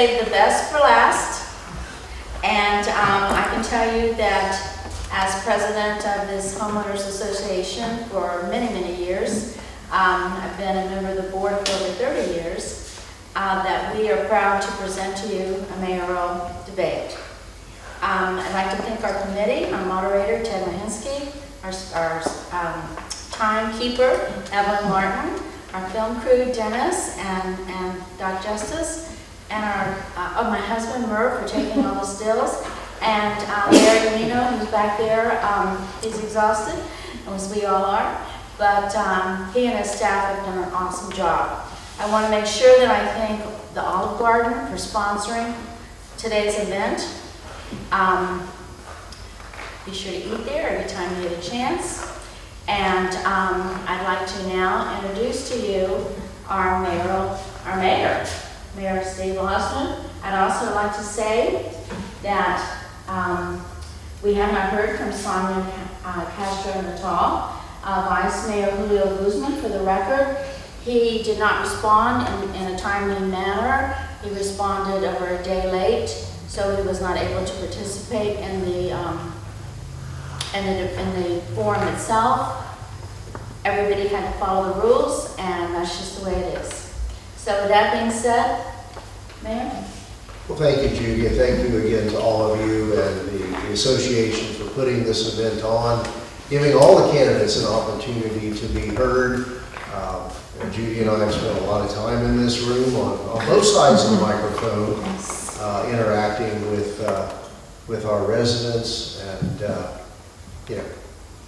saved the best for last. And I can tell you that as president of this homeowners association for many, many years, I've been a member of the board for over 30 years, that we are proud to present to you a mayoral debate. I'd like to thank our committee, our moderator, Moscynski, our timekeeper, Evelyn Martin, our film crew, Dennis and Doc Justice, and my husband, Merv, for taking all the stills, and Larry Lino, who's back there. He's exhausted, as we all are, but he and his staff have done an awesome job. I want to make sure that I thank the Olive Garden for sponsoring today's event. Be sure to eat there every time you get a chance. And I'd like to now introduce to you our mayor, Mayor Steve Waldman. I'd also like to say that we have not heard from Sonia Castro Natal, Vice Mayor Julio Guzman. For the record, he did not respond in a timely manner. He responded over a day late, so he was not able to participate in the forum itself. Everybody had to follow the rules, and that's just the way it is. So with that being said, Mayor? Well, thank you, Judy, and thank you again to all of you and the association for putting this event on, giving all the candidates an opportunity to be heard. Judy and I have spent a lot of time in this room on both sides of the microphone, interacting with our residents and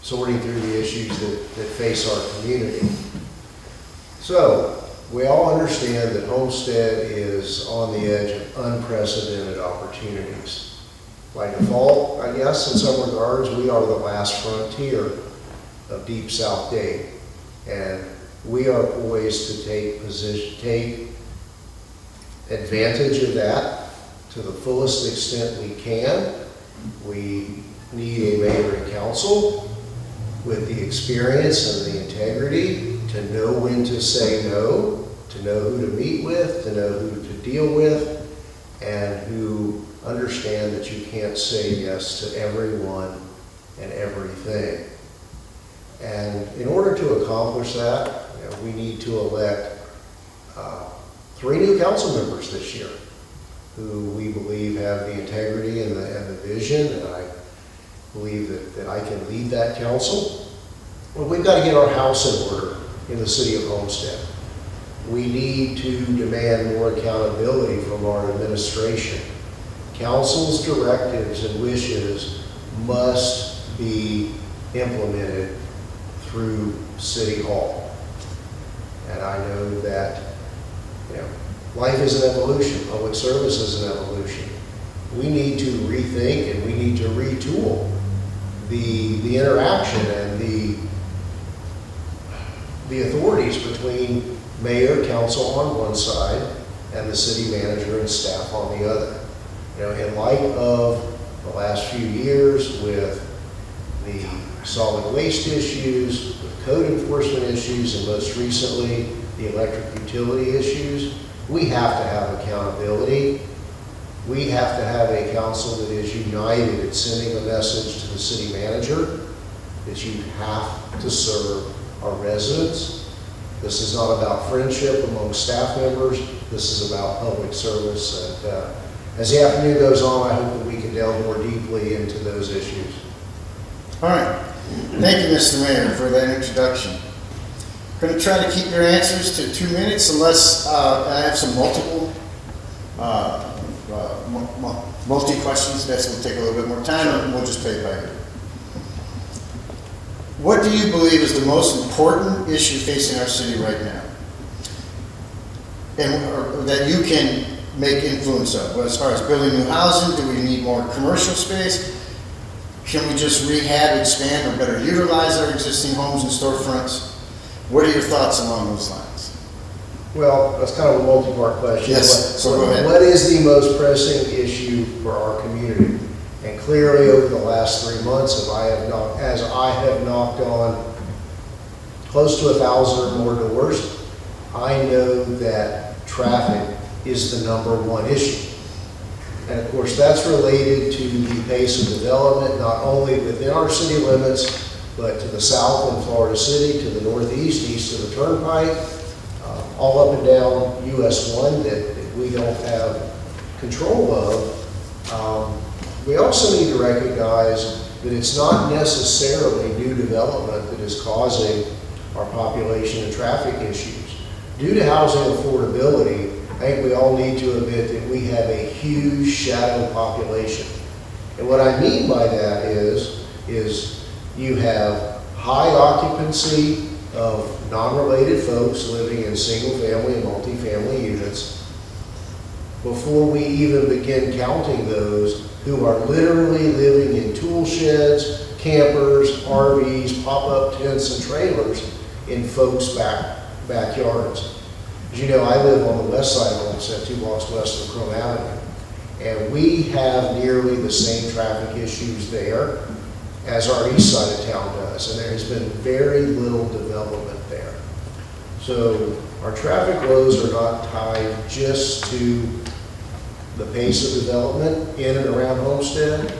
sorting through the issues that face our community. So, we all understand that Homestead is on the edge of unprecedented opportunities. By default, I guess, in some regards, we are the last frontier of Deep South Dade. And we are poised to take advantage of that to the fullest extent we can. We need a mayor and council with the experience and the integrity to know when to say no, to know who to meet with, to know who to deal with, and who understand that you can't say yes to everyone and everything. And in order to accomplish that, we need to elect 3 new council members this year who we believe have the integrity and the vision, and I believe that I can lead that council. Well, we've got to get our house in order in the city of Homestead. We need to demand more accountability from our administration. Council's directives and wishes must be implemented through City Hall. And I know that life is an evolution, public service is an evolution. We need to rethink and we need to retool the interaction and the authorities between mayor, council on one side, and the city manager and staff on the other. In light of the last few years with the solid waste issues, with code enforcement issues, and most recently the electric utility issues, we have to have accountability. We have to have a council that is united in sending a message to the city manager that you have to serve our residents. This is not about friendship among staff members. This is about public service. And as the afternoon goes on, I hope that we can delve more deeply into those issues. All right. Thank you, Mr. Mayor, for that introduction. I'm going to try to keep your answers to 2 minutes unless I have some multi-questions. That's going to take a little bit more time, and we'll just play it by ear. What do you believe is the most important issue facing our city right now? And that you can make influence of? Well, as far as building new housing, do we need more commercial space? Can we just rehab, expand, or better utilize our existing homes and storefronts? What are your thoughts along those lines? Well, that's kind of a multi-part question. Yes, so go ahead. What is the most pressing issue for our community? And clearly over the last 3 months, as I have knocked on close to 1,000 or more doors, I know that traffic is the number one issue. And of course, that's related to the pace of development, not only within our city limits, but to the south in Florida City, to the northeast, east of the Turnpike, all up and down US 1 that we don't have control of. We also need to recognize that it's not necessarily new development that is causing our population and traffic issues. Due to housing affordability, I think we all need to admit that we have a huge shadow population. And what I mean by that is you have high occupancy of non-related folks living in single-family and multifamily units before we even begin counting those who are literally living in tool sheds, campers, RVs, pop-up tents, and trailers in folks' backyards. As you know, I live on the west side of Homestead, 2 blocks west of Chrome Avenue, and we have nearly the same traffic issues there as our east side of town does, and there has been very little development there. So our traffic lows are not tied just to the pace of development in and around Homestead.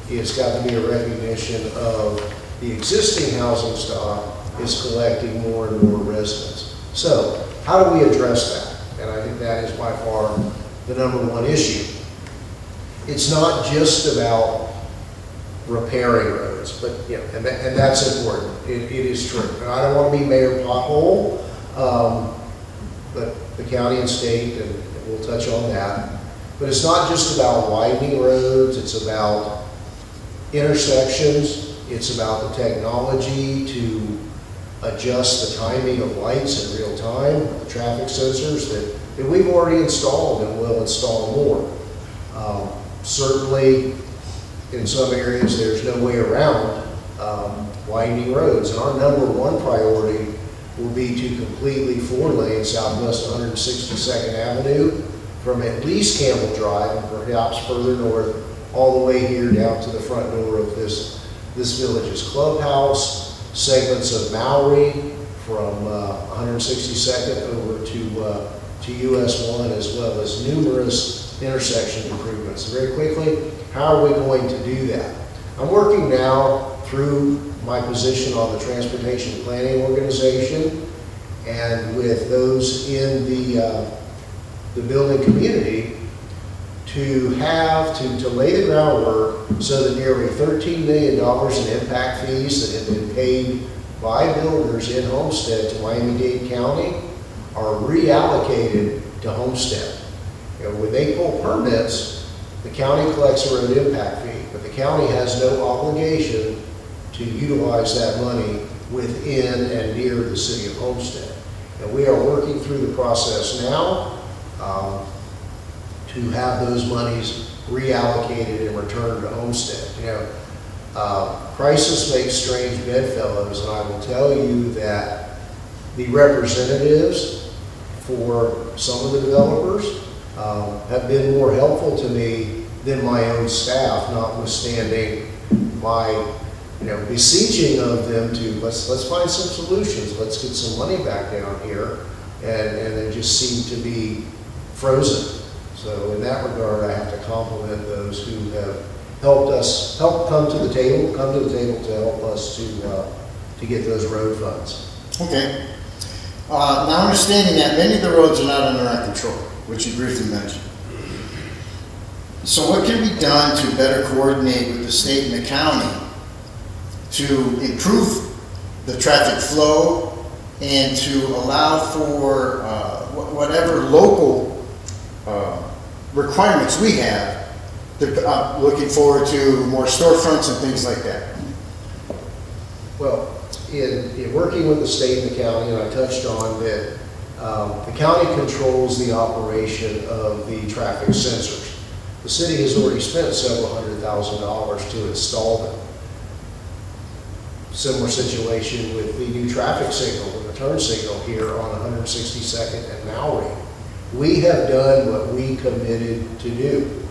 It's got to be a recognition of the existing housing stock is collecting more and more residents. So how do we address that? And I think that is by far the number one issue. It's not just about repairing roads, but and that's important. It is true. And I don't want to be Mayor Pothole, but the county and state, and we'll touch on that. But it's not just about widening roads. It's about intersections. It's about the technology to adjust the timing of lights in real time, the traffic sensors that we've already installed and will install more. Certainly, in some areas, there's no way around widening roads. And our number one priority will be to completely 4-lane Southwest 162nd Avenue from at least Campbell Drive and perhaps further north all the way here down to the front door of this village's Clubhouse, segments of Mayoral from 162nd over to US 1, as well as numerous intersection improvements. Very quickly, how are we going to do that? I'm working now through my position on the Transportation Planning Organization and with those in the building community to lay the groundwork so that nearly $13 million in impact fees that have been paid by builders in Homestead to Miami-Dade County are reallocated to Homestead. When they pull permits, the county collects their own impact fee, but the county has no obligation to utilize that money within and near the city of Homestead. And we are working through the process now to have those monies reallocated and returned to Homestead. Crisis makes strange bedfellows, and I will tell you that the representatives for some of the developers have been more helpful to me than my own staff, notwithstanding my beseeching of them to let's find some solutions, let's get some money back down here, and they just seem to be frozen. So in that regard, I have to compliment those who have helped come to the table to help us to get those road funds. Okay. Now understanding that many of the roads are not under our control, which you briefly mentioned. So what can be done to better coordinate with the state and the county to improve the traffic flow and to allow for whatever local requirements we have? Looking forward to more storefronts and things like that. Well, in working with the state and the county, and I touched on that, the county controls the operation of the traffic sensors. The city has already spent several $100,000 to install them. Similar situation with the new traffic signal, the turn signal here on 162nd and Mayoral. We have done what we committed to do.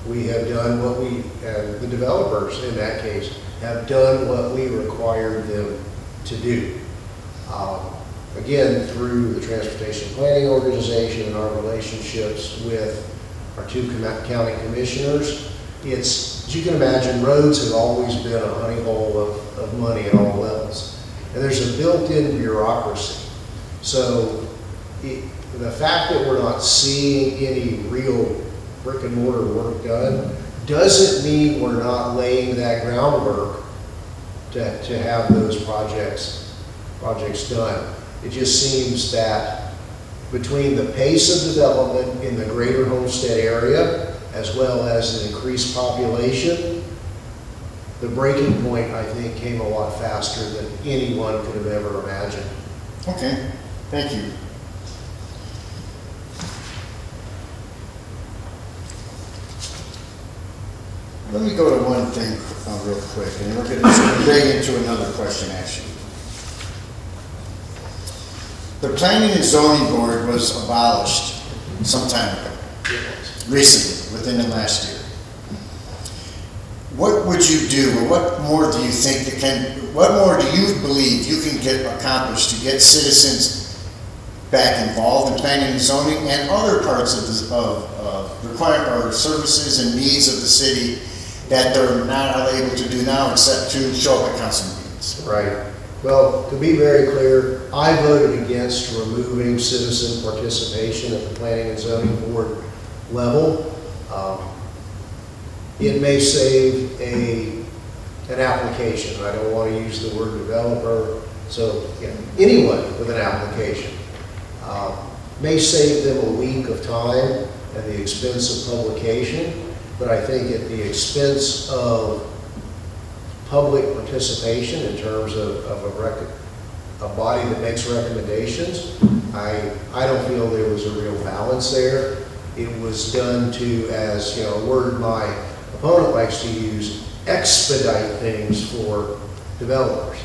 We have done what the developers in that case, have done what we required them to do. again, through the Transportation Planning Organization and our relationships with our 2 county commissioners, as you can imagine, roads have always been a honey hole of money at all levels. And there's a built-in bureaucracy. So the fact that we're not seeing any real brick and mortar work done doesn't mean we're not laying that groundwork to have those projects done. It just seems that between the pace of development in the greater Homestead area, as well as an increased population, the breaking point, I think, came a lot faster than anyone could have ever imagined. Okay, thank you. Let me go to one thing real quick, and we're going to dig into another question, actually. The Planning and Zoning Board was abolished some time ago, recently, within the last year. What would you do, or what more do you think what more do you believe you can get accomplished to get citizens back involved in planning and zoning and other parts of required or services and needs of the city that they're not able to do now except to show up at council meetings? Right. Well, to be very clear, I voted against removing citizen participation at the Planning and Zoning Board level. It may save an application. I don't want to use the word developer. So anyone with an application may save them a week of time at the expense of publication, but I think at the expense of public participation in terms of a body that makes recommendations, I don't feel there was a real balance there. It was done to, as a word my opponent likes to use, expedite things for developers.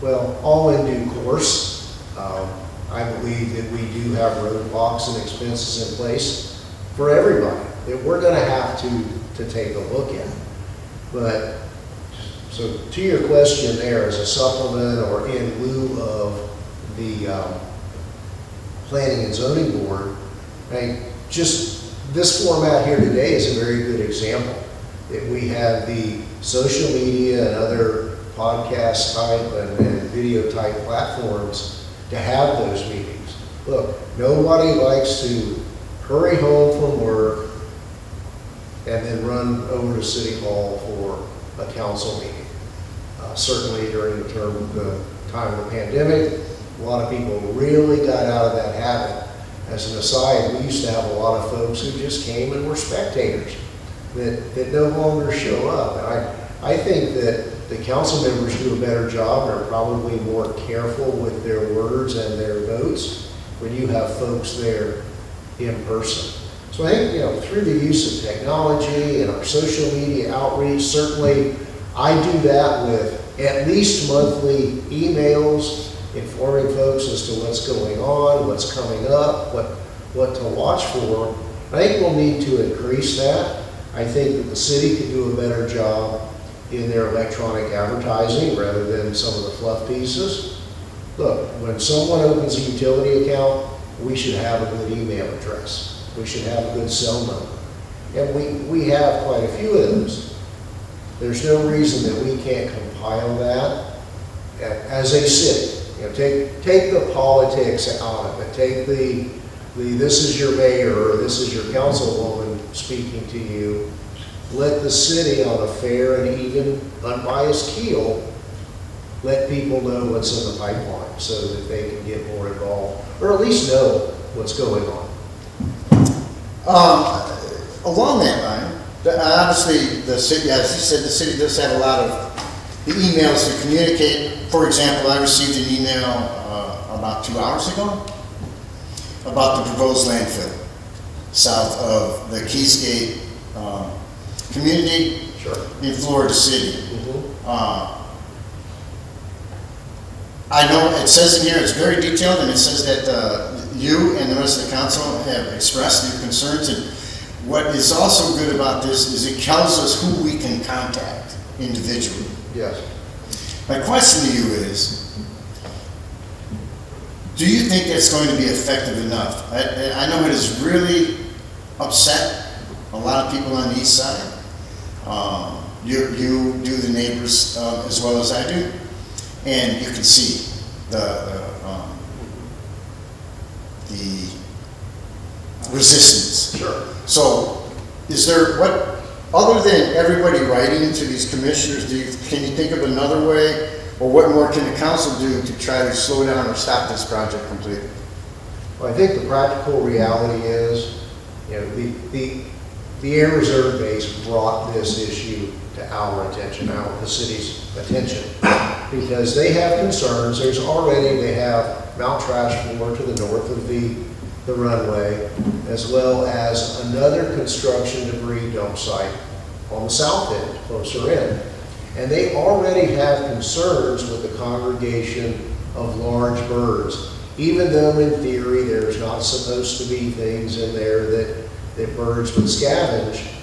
Well, all in due course, I believe that we do have roadblocks and expenses in place for everybody that we're going to have to take a look at. But so to your question there, as a supplement or in lieu of the Planning and Zoning Board, just this format here today is a very good example. That we have the social media and other podcast type and video type platforms to have those meetings. Look, nobody likes to hurry home from work and then run over to City Hall for a council meeting. Certainly during the time of the pandemic, a lot of people really got out of that habit. As an aside, we used to have a lot of folks who just came and were spectators that no longer show up. And I think that the council members do a better job and are probably more careful with their words and their votes when you have folks there in person. So I think, through the use of technology and our social media outreach, certainly I do that with at least monthly emails informing folks as to what's going on, what's coming up, what to watch for. I think we'll need to increase that. I think that the city could do a better job in their electronic advertising rather than some of the fluff pieces. Look, when someone opens a utility account, we should have a good email address. We should have a good cell number. And we have quite a few of those. There's no reason that we can't compile that as a city. Take the politics out of it. Take the this is your mayor or this is your councilwoman speaking to you. Let the city on a fair and even unbiased keel let people know what's in the pipeline so that they can get more involved or at least know what's going on. Along that line, obviously the city, as you said, the city does have a lot of the emails to communicate. For example, I received an email about 2 hours ago about the proposed landfill south of the Keysgate community in Florida City. I know it says in here, it's very detailed, and it says that you and the rest of the council have expressed your concerns. And what is also good about this is it tells us who we can contact individually. Yes. My question to you is, Do you think that's going to be effective enough? I know it has really upset a lot of people on the east side. You do the neighbors as well as I do, and you can see the resistance. Sure. So, is there other than everybody writing to these commissioners? Can you think of another way, or what more can the council do to try to slow down or stop this project completely? Well, I think the practical reality is, you know, the air reserve base brought this issue to our attention, the city's attention, because they have concerns. They have Mount Trashmore to the north of the runway, as well as another construction debris dump site on the south end, closer in. And they already have concerns with the congregation of large birds, even though in theory there's not supposed to be things in there that birds would scavenge.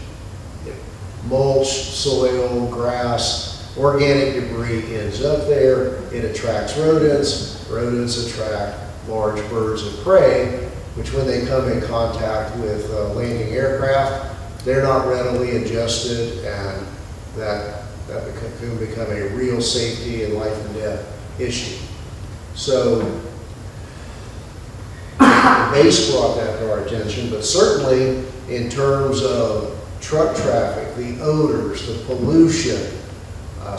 Mulch, soil, grass, organic debris ends up there. It attracts rodents. Rodents attract large birds of prey, which when they come in contact with landing aircraft, they're not readily adjusted, and that can become a real safety and life and death issue. So the base brought that to our attention, but certainly in terms of truck traffic, the odors, the pollution,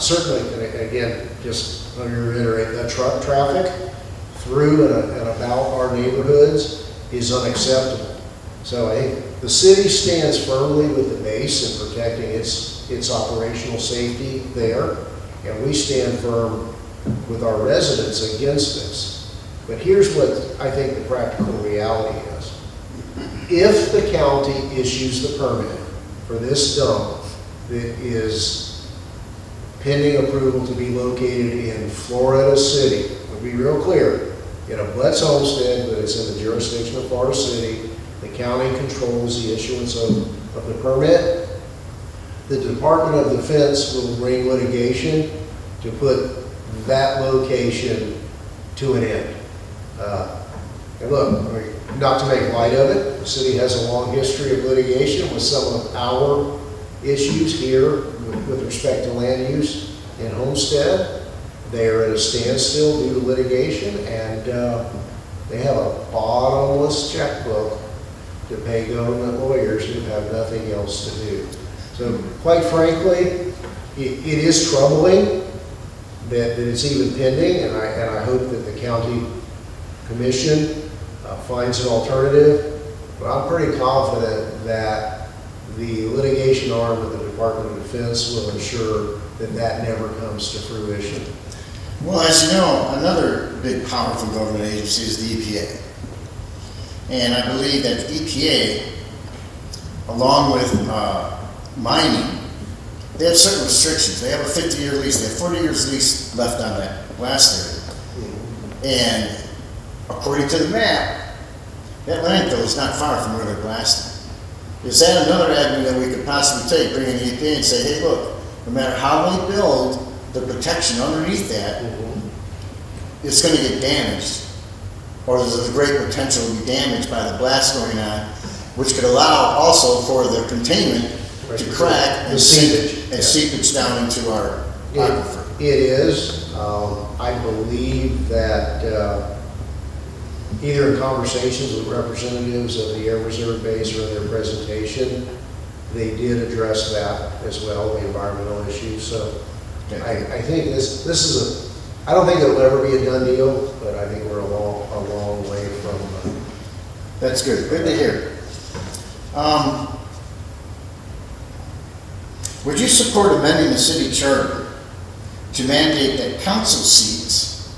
certainly, and again, just let me reiterate, the truck traffic through and about our neighborhoods is unacceptable. So I think the city stands firmly with the base in protecting its operational safety there, and we stand firm with our residents against this. But here's what I think the practical reality is. If the county issues the permit for this dump that is pending approval to be located in Florida City, to be real clear, it abuts Homestead, but it's in the jurisdiction of Florida City. The county controls the issuance of the permit. The Department of Defense will bring litigation to put that location to an end. And look, I mean, not to make light of it, the city has a long history of litigation with some of our issues here with respect to land use in Homestead. They are at a standstill due to litigation, and they have a bottomless checkbook to pay government lawyers who have nothing else to do. So quite frankly, it is troubling that it's even pending, and I hope that the county commission finds an alternative. But I'm pretty confident that the litigation arm of the Department of Defense will ensure that never comes to fruition. Well, as you know, another big powerful government agency is the EPA. And I believe that the EPA, along with mining, they have certain restrictions. They have a 50-year lease. They have 40 years lease left on that blast area. And according to the map, that landfill is not far from where they're blasting. Is that another avenue that we could possibly take, bring in the EPA and say, hey, look, no matter how we build the protection underneath that, it's going to get damaged, or there's a great potential to be damaged by the blast going on, which could allow also for the containment to crack and seepage down into our aquifer. It is. I believe that either in conversations with representatives of the Air Reserve Base or in their presentation, they did address that as well, the environmental issues. So I think this is I don't think it'll ever be a done deal, but I think we're a long way from. That's good. Good to hear. Would you support amending the city charter to mandate that council seats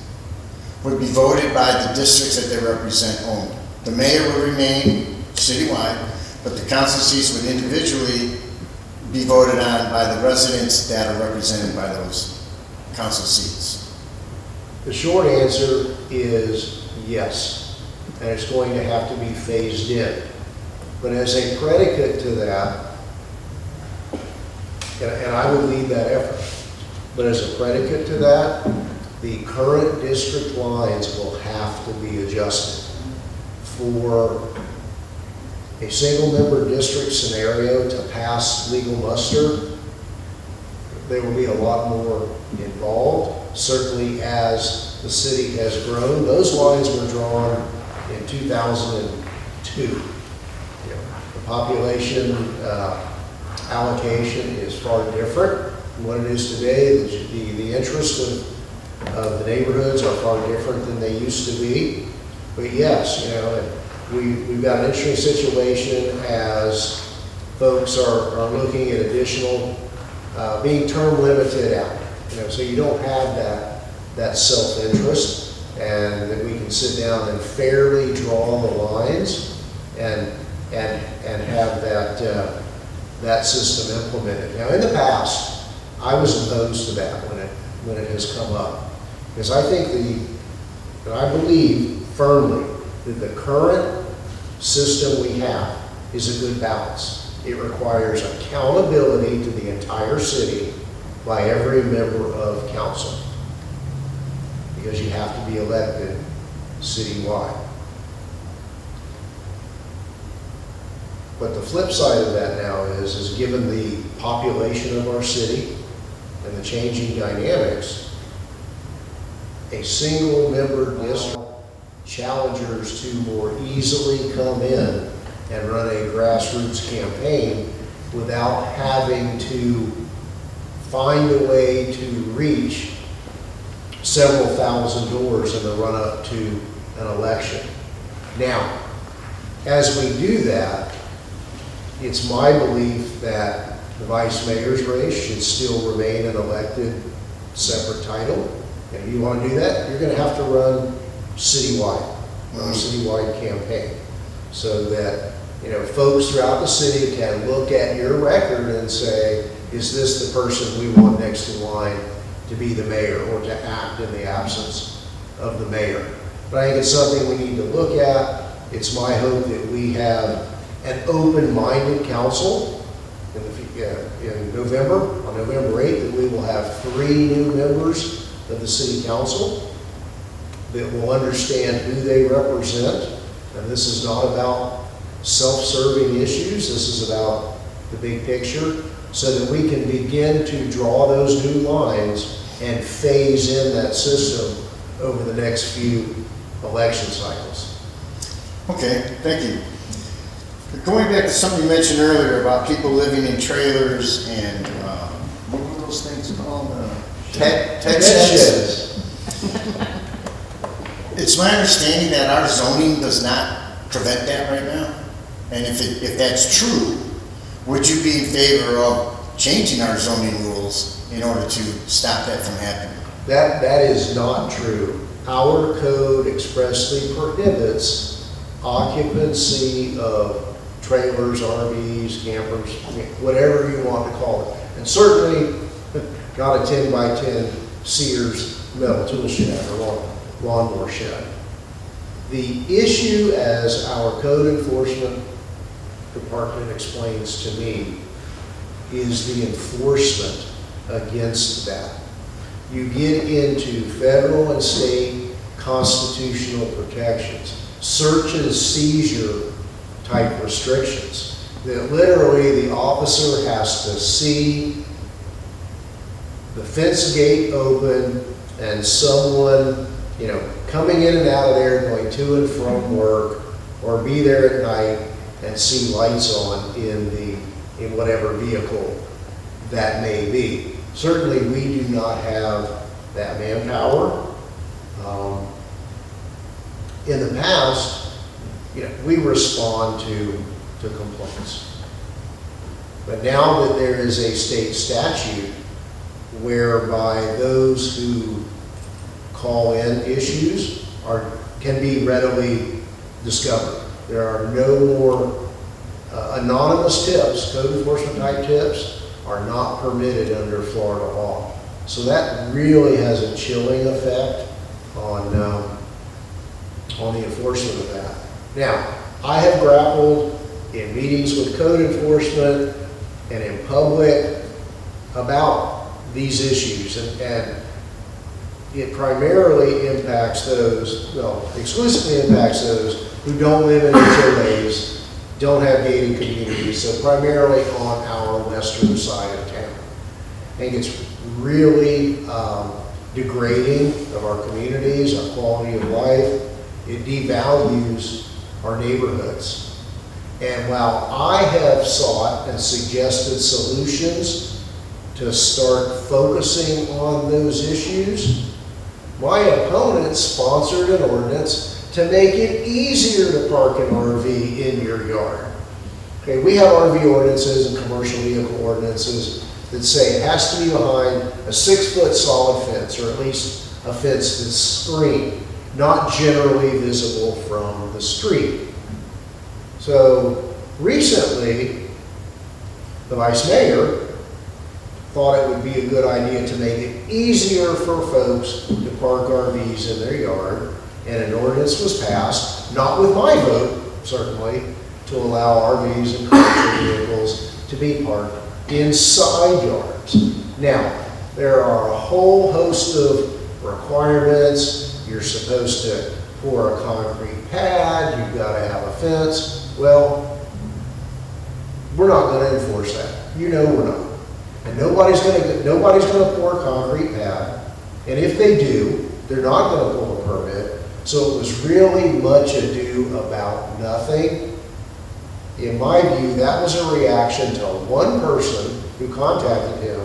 would be voted by the districts that they represent only? The mayor would remain citywide, but the council seats would individually be voted on by the residents that are represented by those council seats. The short answer is yes, and it's going to have to be phased in. But as a predicate to that, and I would lead that effort, but as a predicate to that, the current district lines will have to be adjusted. For a single member district scenario to pass legal muster, there will be a lot more involved. Certainly as the city has grown, those lines were drawn in 2002. You know, the population allocation is far different from what it is today. The interest of the neighborhoods are far different than they used to be. But yes, you know, we've got an interesting situation as folks are looking at additional, being term limited out. You know, so you don't have that self-interest, and that we can sit down and fairly draw the lines and have that system implemented. Now, in the past, I was opposed to that when it has come up, because I think I believe firmly that the current system we have is a good balance. It requires accountability to the entire city by every member of council, because you have to be elected citywide. But the flip side of that now is given the population of our city and the changing dynamics, a single member district challengers to more easily come in and run a grassroots campaign without having to find a way to reach several thousand doors in the run-up to an election. Now, as we do that, it's my belief that the vice mayor's race should still remain an elected separate title. And if you want to do that, you're going to have to run citywide, a citywide campaign, so that, you know, folks throughout the city can look at your record and say, is this the person we want next in line to be the mayor or to act in the absence of the mayor? But I think it's something we need to look at. It's my hope that we have an open-minded council in November, on November 8th, that we will have 3 new members of the city council that will understand who they represent. And this is not about self-serving issues. This is about the big picture, so that we can begin to draw those new lines and phase in that system over the next few election cycles. Okay, thank you. Going back to something you mentioned earlier about people living in trailers and what were those things called? Tent sheds. It's my understanding that our zoning does not prevent that right now. And if that's true, would you be in favor of changing our zoning rules in order to stop that from happening? That is not true. Our code expressly prohibits occupancy of trailers, RVs, campers, whatever you want to call it. And certainly not a 10 by 10 Sears metal tool shed or lawnmower shed. The issue, as our code enforcement department explains to me, is the enforcement against that. You get into federal and state constitutional protections, search and seizure type restrictions, that literally the officer has to see the fence gate open and someone, you know, coming in and out of there, going to and from work, or be there at night and see lights on in whatever vehicle that may be. Certainly we do not have that manpower. In the past, you know, we respond to complaints. But now that there is a state statute whereby those who call in issues can be readily discovered. There are no more anonymous tips. Code enforcement type tips are not permitted under Florida law. So that really has a chilling effect on the enforcement of that. Now, I have grappled in meetings with code enforcement and in public about these issues, and it primarily impacts those, well, exclusively impacts those who don't live in HOAs, don't have gated communities, so primarily on our western side of town. I think it's really degrading of our communities, our quality of life. It devalues our neighborhoods. And while I have sought and suggested solutions to start focusing on those issues, my opponent sponsored an ordinance to make it easier to park an RV in your yard. Okay, we have RV ordinances and commercial vehicle ordinances that say it has to be behind a 6-foot solid fence, or at least a fence that's screened, not generally visible from the street. So recently, the vice mayor thought it would be a good idea to make it easier for folks to park RVs in their yard, and an ordinance was passed, not with my vote, certainly, to allow RVs and commercial vehicles to be parked in side yards. Now, there are a whole host of requirements. You're supposed to pour a concrete pad, you've got to have a fence. Well, we're not going to enforce that. You know we're not. And nobody's going to pour a concrete pad. And if they do, they're not going to pull a permit. So it was really much ado about nothing. In my view, that was a reaction to one person who contacted him,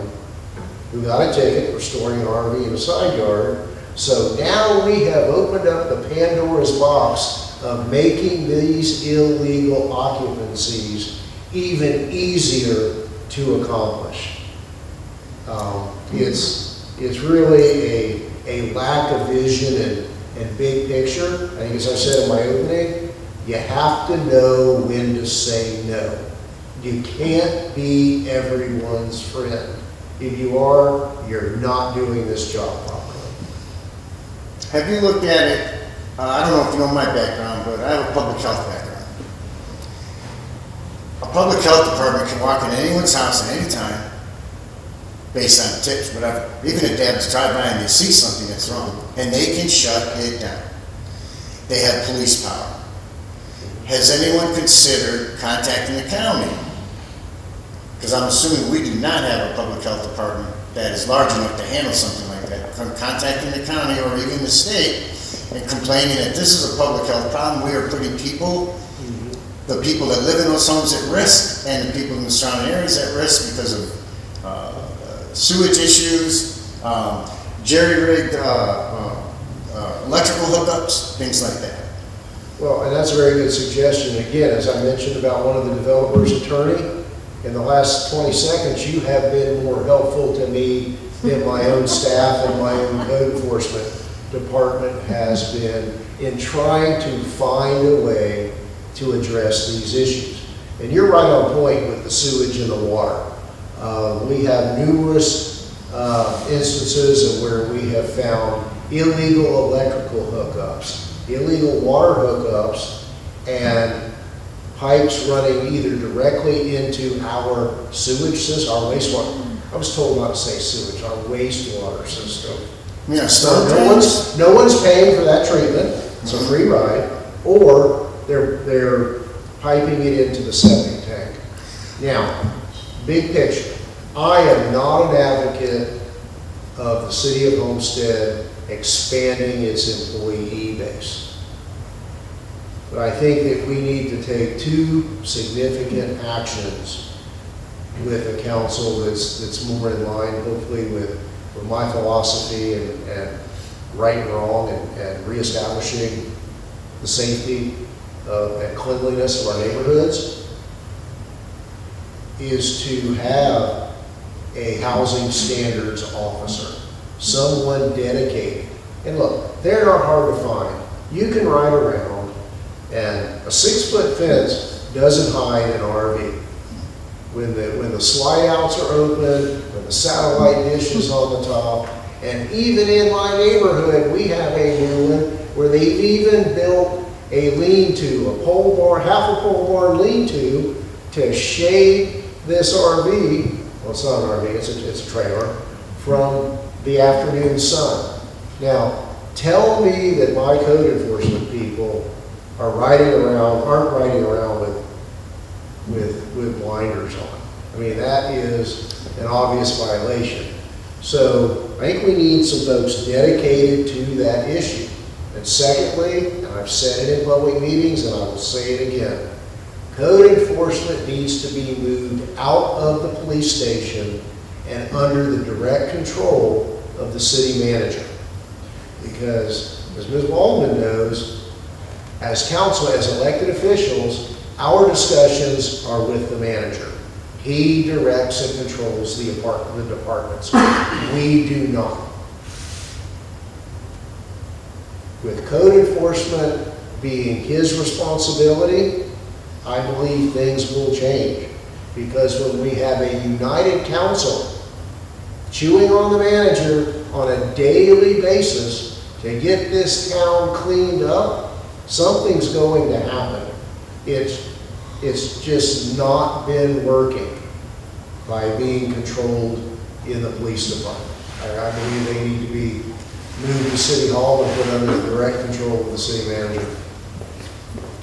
who got a ticket for storing an RV in a side yard. So now we have opened up the Pandora's box of making these illegal occupancies even easier to accomplish. It's really a lack of vision and big picture. I think, as I said in my opening, you have to know when to say no. You can't be everyone's friend. If you are, you're not doing this job properly. Have you looked at it? I don't know if you know my background, but I have a public health background. A public health department can walk into anyone's house at any time, based on tips, whatever. Even if they have to drive by and they see something that's wrong, and they can shut it down. They have police power. Has anyone considered contacting the county? Because I'm assuming we do not have a public health department that is large enough to handle something like that. From contacting the county or even the state and complaining that this is a public health problem, we are putting people, the people that live in those homes at risk, and the people in the surrounding areas at risk because of sewage issues, jerry-rigged electrical hookups, things like that. Well, and that's a very good suggestion. Again, as I mentioned about one of the developer's attorney, in the last 20 seconds, you have been more helpful to me than my own staff and my own code enforcement department has been in trying to find a way to address these issues. And you're right on point with the sewage and the water. We have numerous instances of where we have found illegal electrical hookups, illegal water hookups, and pipes running either directly into our sewage system, our wastewater. I was told not to say sewage, our wastewater system. Yeah, So no one's paying for that treatment. It's a free ride, or they're piping it into the septic tank. Now, big picture. I am not an advocate of the city of Homestead expanding its employee base. But I think that we need to take two significant actions with a council that's more in line, hopefully, with my philosophy and right and wrong and reestablishing the safety and cleanliness of our neighborhoods, is to have a housing standards officer, someone dedicated. And look, they're not hard to find. You can ride around, and a 6-foot fence doesn't hide an RV. When the slide outs are open, when the satellite dish is on the top, and even in my neighborhood, we have a new one where they've even built a lean-to, a pole barn, half a pole barn lean-to, to shade this RV, well, it's not an RV, it's a trailer, from the afternoon sun. Now, tell me that my code enforcement people aren't riding around with blinders on. I mean, that is an obvious violation. So I think we need some folks dedicated to that issue. And secondly, and I've said it in public meetings and I will say it again, code enforcement needs to be moved out of the police station and under the direct control of the city manager. Because as Ms. Waldman knows, as council, as elected officials, our discussions are with the manager. He directs and controls the departments. We do not. With code enforcement being his responsibility, I believe things will change. Because when we have a united council chewing on the manager on a daily basis to get this town cleaned up, something's going to happen. It's just not been working by being controlled in the police department. I believe they need to be moved to City Hall and put under the direct control of the city manager.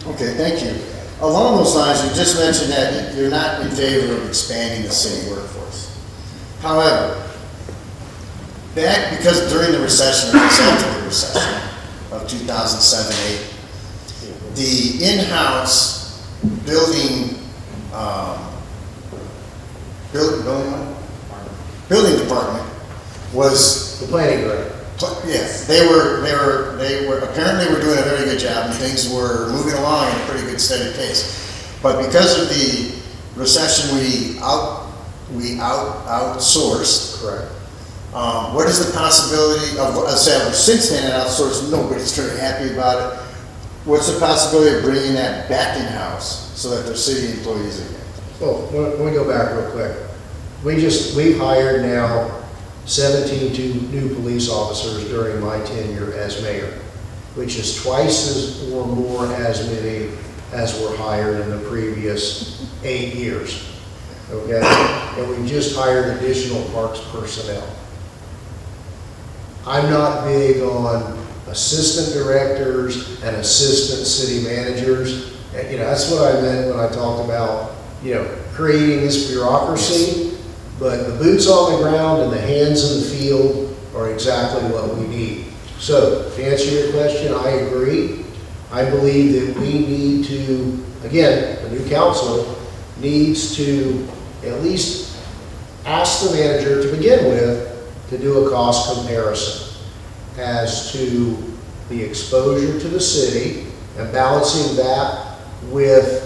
Okay, thank you. Along those lines, you just mentioned that you're not in favor of expanding the city workforce. However, because during the recession, or after the recession of 2007-8, the in-house building department was The planning director. yes, they were apparently were doing a very good job and things were moving along at a pretty good steady pace. But because of the recession, we outsourced. Correct. What is the possibility of since then and outsourced? Nobody's very happy about it. What's the possibility of bringing that back in house so that they're city employees again? Oh, let me go back real quick. We've hired now 17 new police officers during my tenure as mayor, which is twice as or more as many as were hired in the previous 8 years. Okay? And we just hired additional parks personnel. I'm not big on assistant directors and assistant city managers. You know, that's what I meant when I talked about, you know, creating this bureaucracy. But the boots on the ground and the hands in the field are exactly what we need. So, to answer your question, I agree. I believe that we need to, again, the new council needs to at least ask the manager to begin with to do a cost comparison as to the exposure to the city and balancing that with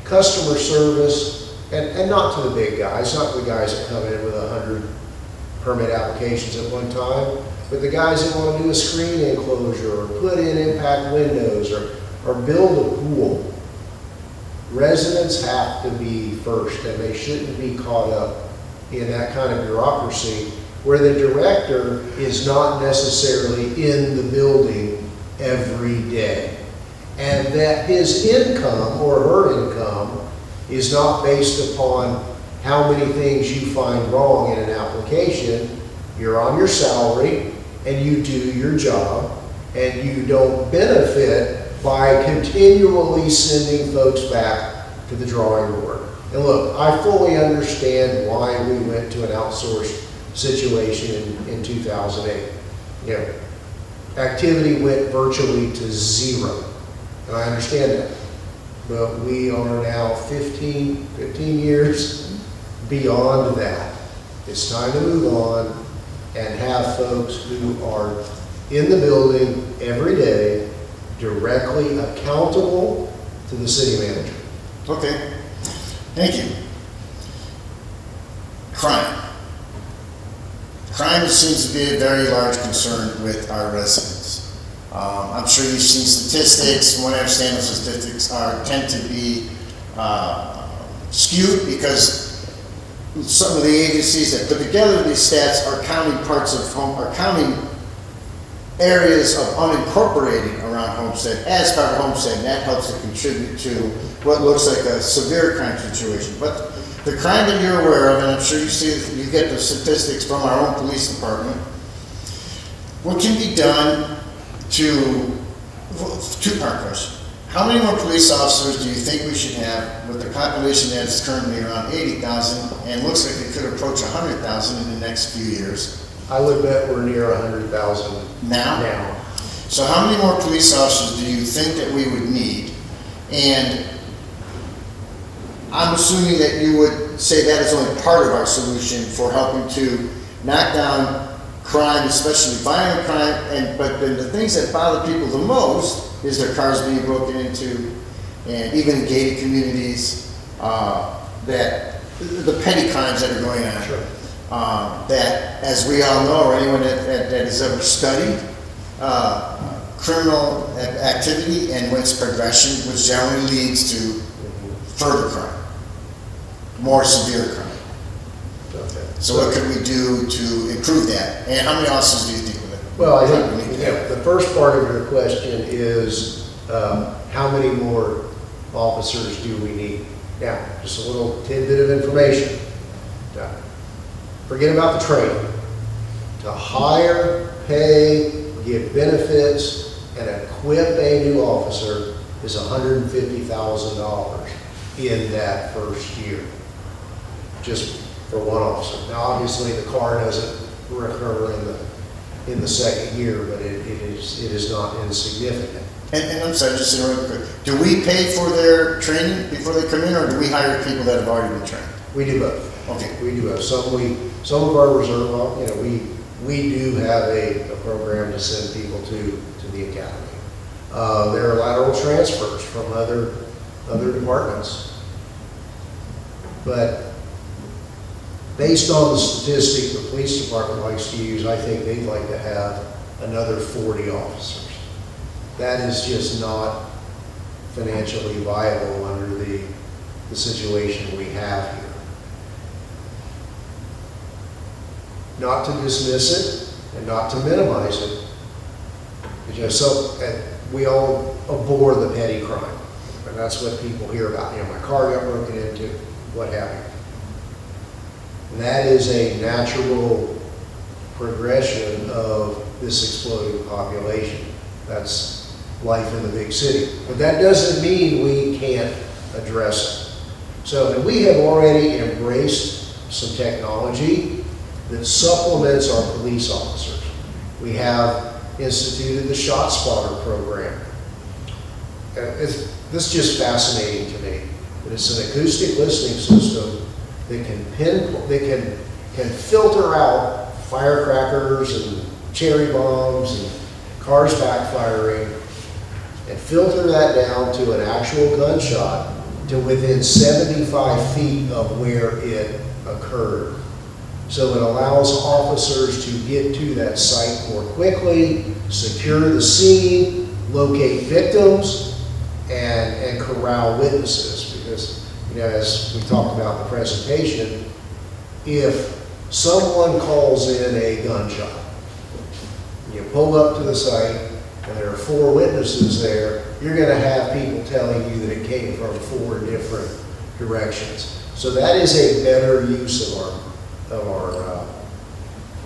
customer service. And not to the big guys, not the guys that come in with 100 permit applications at one time, but the guys that want to do a screen enclosure or put in impact windows or build a pool. Residents have to be first, and they shouldn't be caught up in that kind of bureaucracy where the director is not necessarily in the building every day. And that his income or her income is not based upon how many things you find wrong in an application. You're on your salary and you do your job, and you don't benefit by continually sending folks back to the drawing board. And look, I fully understand why we went to an outsourced situation in 2008. You know, activity went virtually to zero, and I understand that. But we are now 15 years beyond that. It's time to move on and have folks who are in the building every day directly accountable to the city manager. Okay, thank you. Crime. Crime seems to be a very large concern with our residents. I'm sure you've seen statistics. From what I understand, the statistics tend to be skewed because some of the agencies that put together these stats are counting counting areas of unincorporated around Homestead as part of Homestead, and that helps to contribute to what looks like a severe crime situation. But the crime that you're aware of, and I'm sure you get the statistics from our own police department, what can be done to, two-part question. How many more police officers do you think we should have with the population that is currently around 80,000 and looks like it could approach 100,000 in the next few years? I would bet we're near 100,000 Now? So how many more police officers do you think that we would need? And I'm assuming that you would say that is only part of our solution for helping to knock down crime, especially violent crime, but then the things that bother people the most is their cars being broken into, and even in gated communities, that the petty crimes that are going on. Sure. That, as we all know, or anyone that has ever studied criminal activity and its progression, which generally leads to further crime, more severe crime. Okay. So what could we do to improve that? And how many officers do you think we need? Well, I think the first part of your question is how many more officers do we need? Now, just a little tidbit of information. Forget about the training. To hire, pay, give benefits, and equip a new officer is $150,000 in that first year, just for one officer. Now, obviously, the car doesn't recur in the second year, but it is not insignificant. And I'm sorry, just real quick. Do we pay for their training before they come in, or do we hire people that have already been trained? We do both. Okay. We do both. Some of our reserve, we do have a program to send people to the academy. There are lateral transfers from other departments. But based on the statistic the police department likes to use, I think they'd like to have another 40 officers. That is just not financially viable under the situation we have here. Not to dismiss it and not to minimize it. We all abhor the petty crime, and that's what people hear about. My car got broken into, what have you. And that is a natural progression of this exploding population. That's life in the big city. But that doesn't mean we can't address it. So, and we have already embraced some technology that supplements our police officers. We have instituted the Shot Spotter program. This is just fascinating to me. It's an acoustic listening system that can filter out firecrackers and cherry bombs and cars backfiring, and filter that down to an actual gunshot to within 75 feet of where it occurred. So it allows officers to get to that site more quickly, secure the scene, locate victims, and corral witnesses. Because, as we talked about in the presentation, if someone calls in a gunshot, you pull up to the site, and there are 4 witnesses there, you're going to have people telling you that it came from 4 different directions. So that is a better use of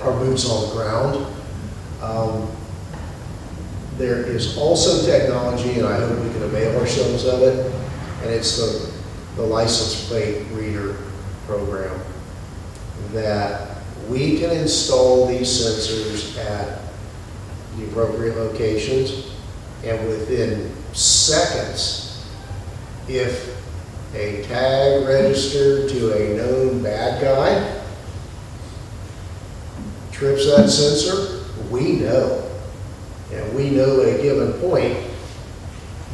our boots on the ground. There is also technology, and I hope we can avail ourselves of it, and it's the license plate reader program, that we can install these sensors at the appropriate locations, and within seconds, if a tag registered to a known bad guy trips that sensor, we know. And we know at a given point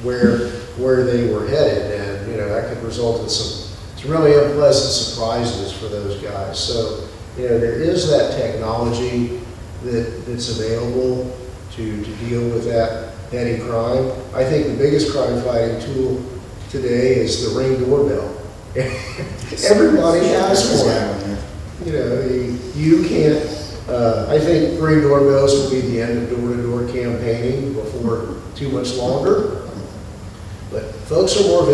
where they were headed, and that could result in some really unpleasant surprises for those guys. So there is that technology that's available to deal with that petty crime. I think the biggest crime fighting tool today is the Ring doorbell. Everybody has one. You can't. I think Ring doorbells will be the end of door-to-door campaigning before too much longer. But folks are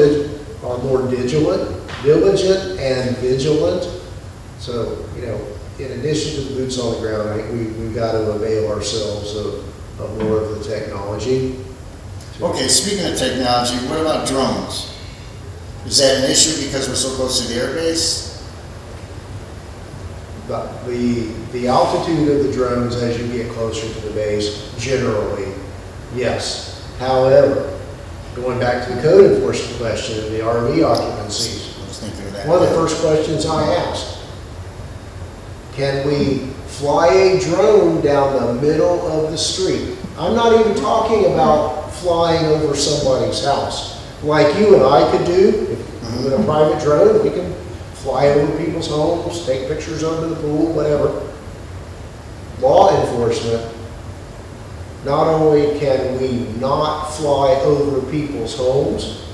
diligent and vigilant. So, in addition to the boots on the ground, I think we've got to avail ourselves of more of the technology. Okay, speaking of technology, what about drones? Is that an issue because we're so close to the air base? But the altitude of the drones as you get closer to the base, generally, yes. However, going back to the code enforcement question and the RV occupancies, I was thinking of that. one of the first questions I asked, can we fly a drone down the middle of the street? I'm not even talking about flying over somebody's house. Like you and I could do, with a private drone, we can fly over people's homes, take pictures under the pool, whatever. Law enforcement, not only can we not fly over people's homes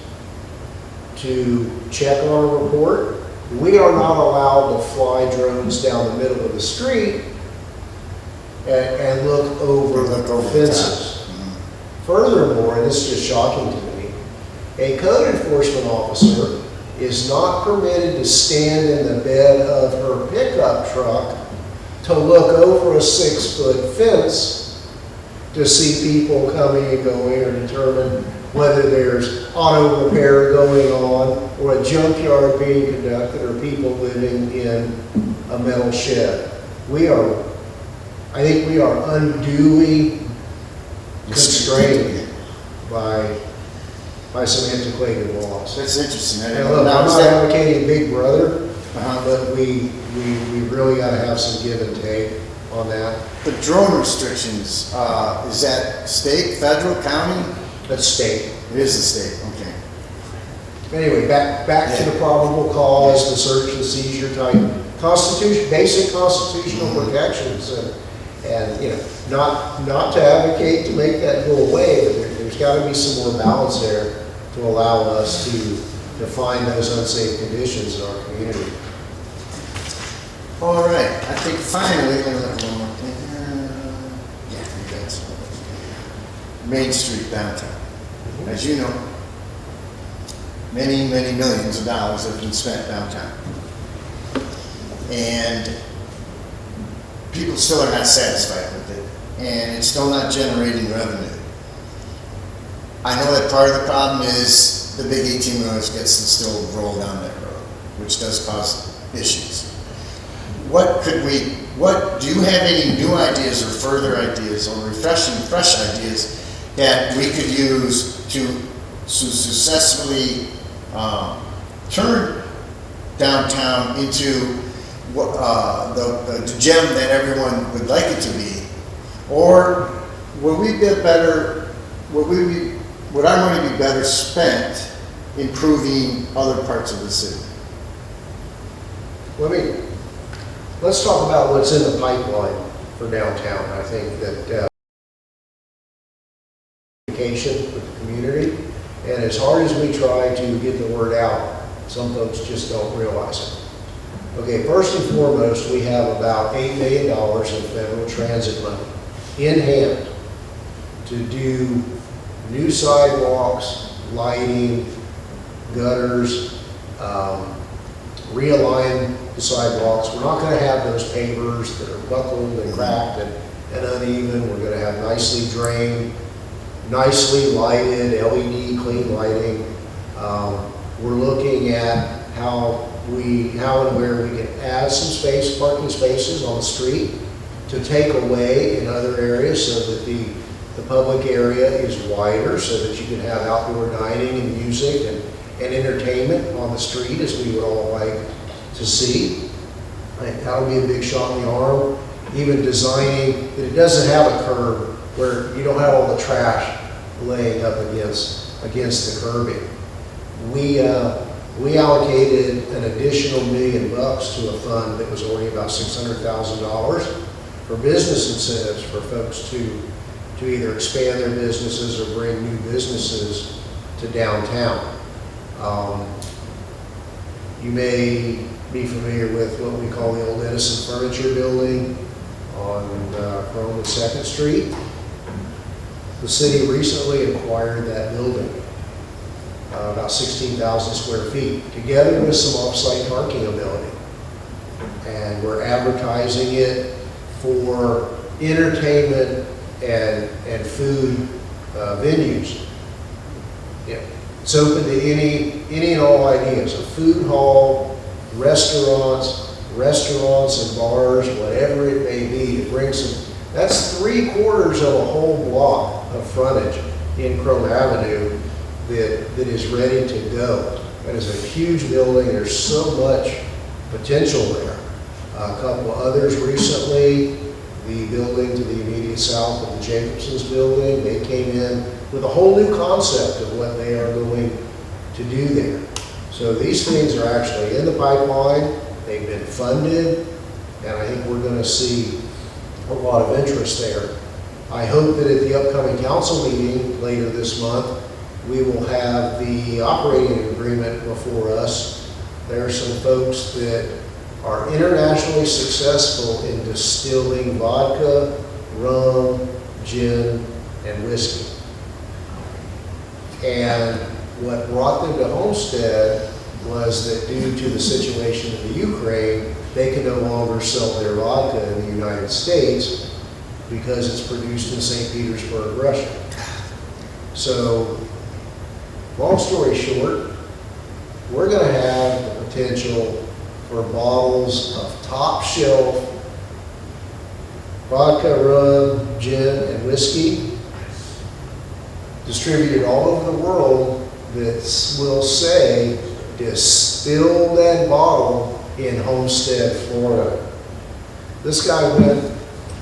to check our report, we are not allowed to fly drones down the middle of the street and look over the fences. Furthermore, and this is just shocking to me, a code enforcement officer is not permitted to stand in the bed of her pickup truck to look over a 6-foot fence to see people coming and going or determine whether there's auto repair going on or a junkyard being conducted or people living in a metal shed. I think we are unduly constrained by some antiquated laws. That's interesting. And look, I'm not advocating Big Brother, but we really got to have some give and take on that. The drone restrictions, is that state, federal, county? That's state. It is the state, okay. Anyway, back to the probable cause, the search and seizure type basic constitutional protections, and you know, not to advocate to make that go away, but there's got to be some more balance there to allow us to define those unsafe conditions in our community. All right, I think finally, let me look at one more thing here. Yeah, we got some. Main Street downtown. As you know, many, many millions of dollars have been spent downtown. And people still are not satisfied with it. And it's still not generating revenue. I know that part of the problem is the big 18-wheelers gets and still roll down that road, which does cause issues. Do you have any new ideas or further ideas or refreshing, fresh ideas that we could use to successfully turn downtown into the gem that everyone would like it to be? Or would we get better, would our money be better spent improving other parts of the city? Let's talk about what's in the pipeline for downtown. I think that communication with the community, and as hard as we try to get the word out, some folks just don't realize it. Okay, first and foremost, we have about $8 million in federal transit money in hand to do new sidewalks, lighting, gutters, realign the sidewalks. We're not going to have those pavers that are buckled and cracked and uneven. We're going to have nicely drained, nicely lighted, LED clean lighting. We're looking at how and where we can add some parking spaces on the street to take away in other areas so that the public area is wider so that you can have outdoor dining and music and entertainment on the street as we would all like to see. I think that'll be a big shot in the arm. Even designing that it doesn't have a curb where you don't have all the trash laying up against the curbing. We allocated an additional $1 million to a fund that was already about $600,000 for business incentives for folks to either expand their businesses or bring new businesses to downtown. You may be familiar with what we call the old Edison Furniture Building on Crome and 2nd Street. The city recently acquired that building, about 16,000 square feet, together with some off-site parking ability. and we're advertising it for entertainment and food venues. Yeah. It's open to any and all ideas, a food hall, restaurants and bars, whatever it may be, to bring some. That's 3/4 of a whole block of frontage in Chrome Avenue that is ready to go. That is a huge building. There's so much potential there. A couple of others recently, the building to the immediate south of the Jacobson's building, they came in with a whole new concept of what they are going to do there. So these things are actually in the pipeline. They've been funded, and I think we're going to see a lot of interest there. I hope that at the upcoming council meeting later this month, we will have the operating agreement before us. There are some folks that are internationally successful in distilling vodka, rum, gin, and whiskey. And what brought them to Homestead was that due to the situation in the Ukraine, they can no longer sell their vodka in the United States because it's produced in St. Petersburg, Russia. So, long story short, we're going to have the potential for bottles of top shelf vodka, rum, gin, and whiskey distributed all over the world that will say distilled and bottled in Homestead, Florida. This guy went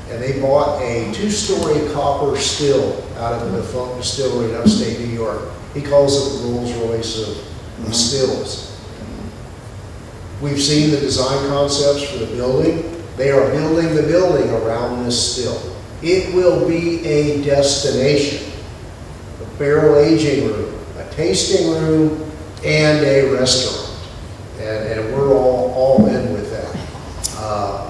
and they bought a 2-story copper still out of the Funk Distillery in upstate New York. He calls it the Rolls Royce of stills. We've seen the design concepts for the building. They are building the building around this still. It will be a destination, a barrel aging room, a tasting room, and a restaurant. And we're all in with that.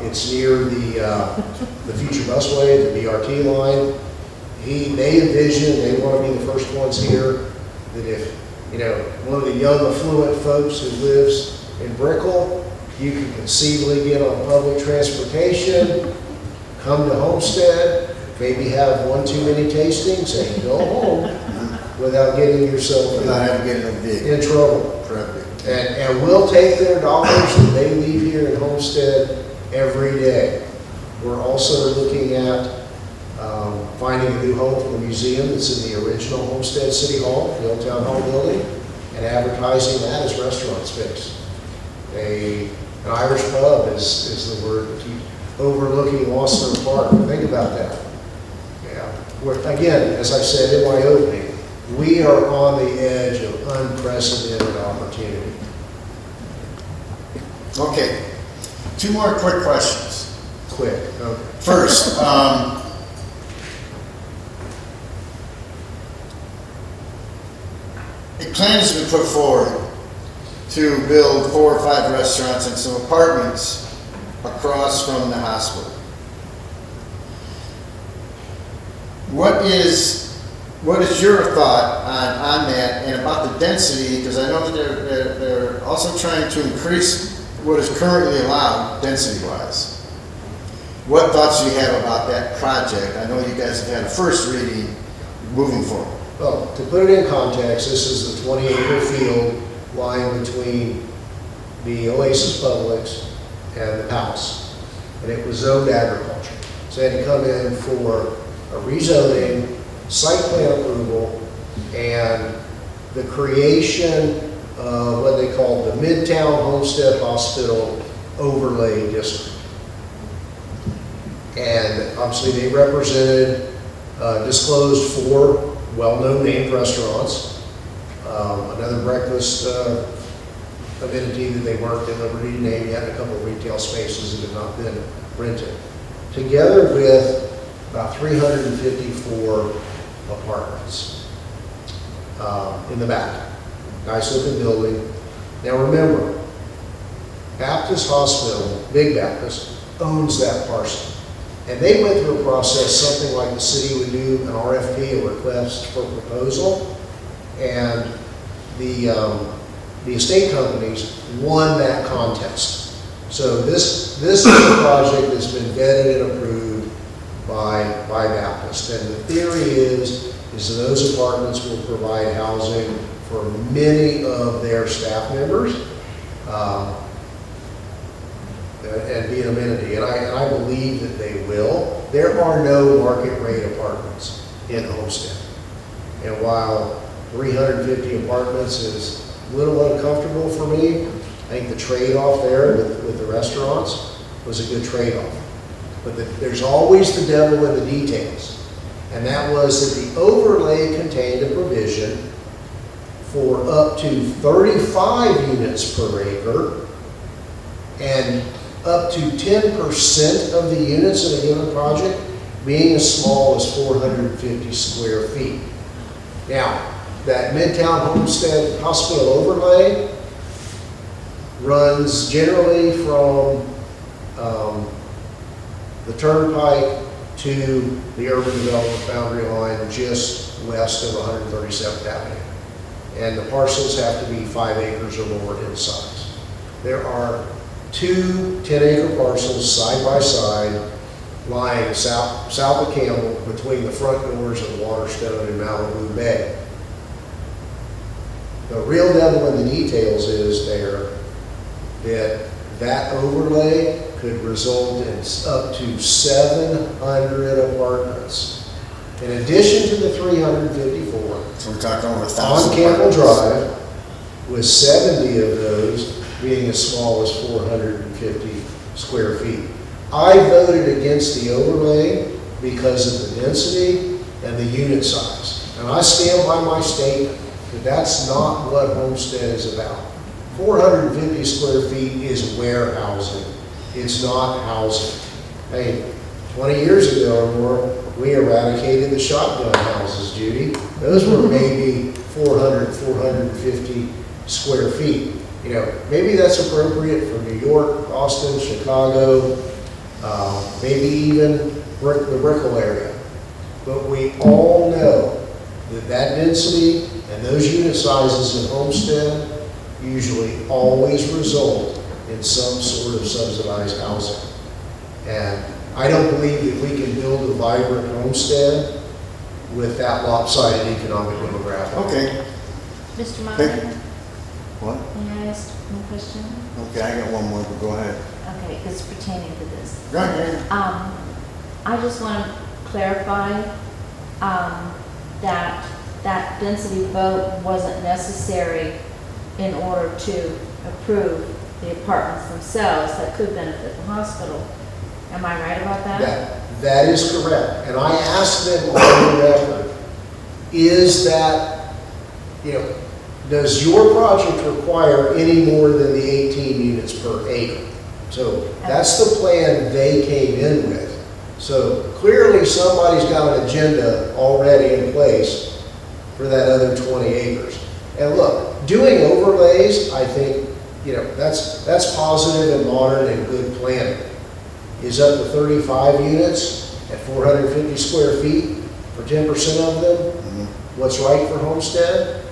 It's near the future busway, the BRT line. They envision, they want to be the first ones here, that if, one of the young affluent folks who lives in Brickell, you can conceivably get on public transportation, come to Homestead, maybe have one too many tastings and go home without getting yourself in trouble. And we'll take their dollars that they leave here in Homestead every day. We're also looking at finding a new home for the museum that's in the original Homestead City Hall, the old town hall building, and advertising that as restaurant space. An Irish pub is the word that keeps overlooking Wasner Park. Think about that. Yeah. Again, as I said in my opening, we are on the edge of unprecedented opportunity. Okay, 2 more quick questions. Quick. Okay. First, a plan has been put forward to build 4 or 5 restaurants and some apartments across from the hospital. What is your thought on that and about the density? Because I know that they're also trying to increase what is currently allowed density-wise. What thoughts do you have about that project? I know you guys have had a first reading moving forward. Well, to put it in context, this is the 20-acre field lying between the Oasis Publix and the Palace, and it was zoned agriculture. So they had to come in for a rezoning, site plan approval, and the creation of what they call the Midtown Homestead Hospital Overlay District. And obviously they represented, disclosed 4 well-known named restaurants, another breakfast amenity that they weren't at liberty to name yet, a couple of retail spaces that have not been rented, together with about 354 apartments in the back. Nice looking building. Now remember, Baptist Hospital, Big Baptist, owns that parcel. And they went through a process, something like the city would do an RFP, a request for proposal, and the estate companies won that contest. So this is a project that's been vetted and approved by Baptist. And the theory is that those apartments will provide housing for many of their staff members and be an amenity. And I believe that they will. There are no market rate apartments in Homestead. And while 350 apartments is a little uncomfortable for me, I think the trade-off there with the restaurants was a good trade-off. But there's always the devil in the details. And that was that the overlay contained a provision for up to 35 units per acre and up to 10% of the units in a given project being as small as 450 square feet. Now, that Midtown Homestead Hospital overlay runs generally from the Turnpike to the urban development boundary line just west of 137th Avenue. And the parcels have to be 5 acres or more in size. There are 2 10-acre parcels side by side lying south of Campbell between the front doors of Waterstone and Malibu Bay. The real devil in the details is there that overlay could result in up to 700 apartments. In addition to the 354 So we're talking over 1,000 on Campbell apartments. Drive, with 70 of those being as small as 450 square feet. I voted against the overlay because of the density and the unit size. And I stand by my statement that that's not what Homestead is about. 450 square feet is warehousing. It's not housing. Hey, 20 years ago or more, we eradicated the shotgun houses, Judy. Those were maybe 400, 450 square feet. You know, maybe that's appropriate for New York, Austin, Chicago, maybe even the Brickell area. But we all know that density and those unit sizes in Homestead usually always result in some sort of subsidized housing. And I don't believe that we can build a vibrant Homestead with that lopsided economic demographic. Okay. Mr. Moderator, What? may I ask one question? Okay, I got one more, but go ahead. Okay, it's pertaining to this. Go ahead. I just want to clarify that that density vote wasn't necessary in order to approve the apartments themselves that could benefit the hospital. Am I right about that? That is correct. And I asked them on the record, is that, you know, does your project require any more than the 18 units per acre? So that's the plan they came in with. So clearly somebody's got an agenda already in place for that other 20 acres. And look, doing overlays, I think, you know, that's positive and modern and good planning. Is up to 35 units at 450 square feet for 10% of them. What's right for Homestead?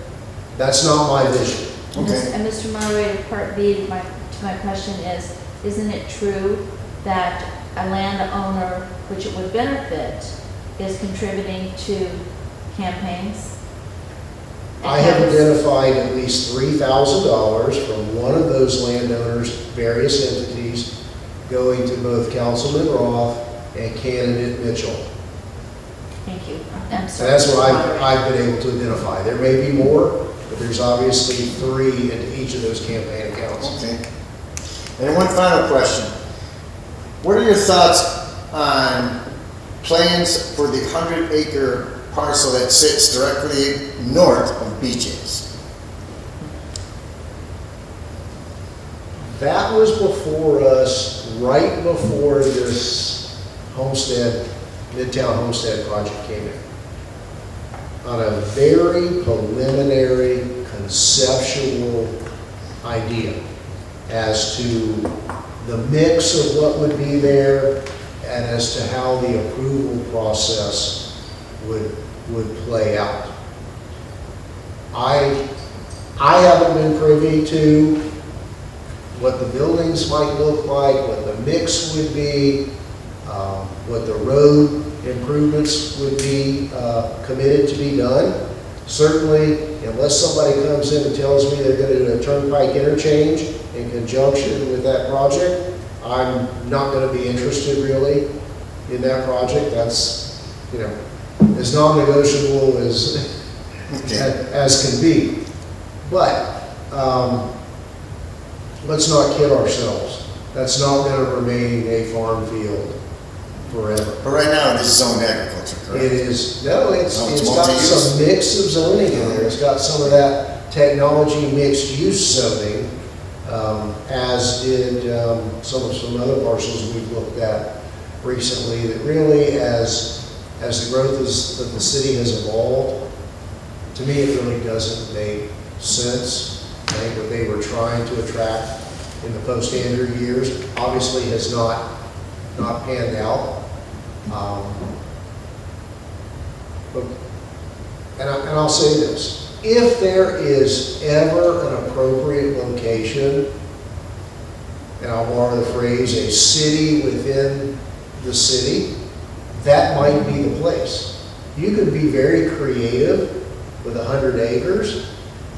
That's not my vision. Okay. And Mr. Moderator, part B to my question is, isn't it true that a landowner, which it would benefit, is contributing to campaigns? I have identified at least $3,000 from one of those landowners' various entities going to both Councilman Roth and candidate Mitchell. Thank you. I'm And sorry. that's what I've been able to identify. There may be more, but there's obviously 3 into each of those campaign accounts. Okay. And one final question. What are your thoughts on plans for the 100-acre parcel that sits directly north of BJ's? That was before us, right before this Homestead, Midtown Homestead project came in. On a very preliminary, conceptual idea as to the mix of what would be there and as to how the approval process would play out. I haven't been privy to what the buildings might look like, what the mix would be, what the road improvements would be committed to be done. Certainly, unless somebody comes in and tells me they're going to do a turnpike interchange in conjunction with that project, I'm not going to be interested really in that project. That's, you know, as non-negotiable as can be. But let's not kid ourselves. That's not going to remain a farm field forever. But right now it is zoned agriculture, correct? It is, no, it's got multi-use. some mix of zoning in there. It's got some of that technology mixed use zoning, as did some other parcels we've looked at recently, that really, as the growth of the city has evolved, to me it really doesn't make sense. I think what they were trying to attract in the post-Andrew years obviously has not panned out. And I'll say this, if there is ever an appropriate location, and I'll borrow the phrase, a city within the city, that might be the place. You could be very creative with 100 acres,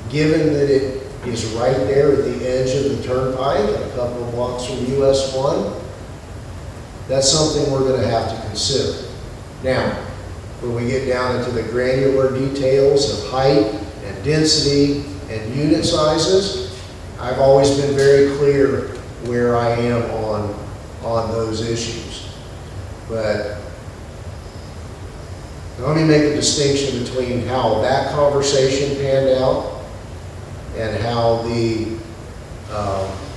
given that it is right there at the edge of the turnpike, a couple of blocks from US 1. That's something we're going to have to consider. Now, when we get down into the granular details of height and density and unit sizes, I've always been very clear where I am on those issues. But let me make a distinction between how that conversation panned out and how the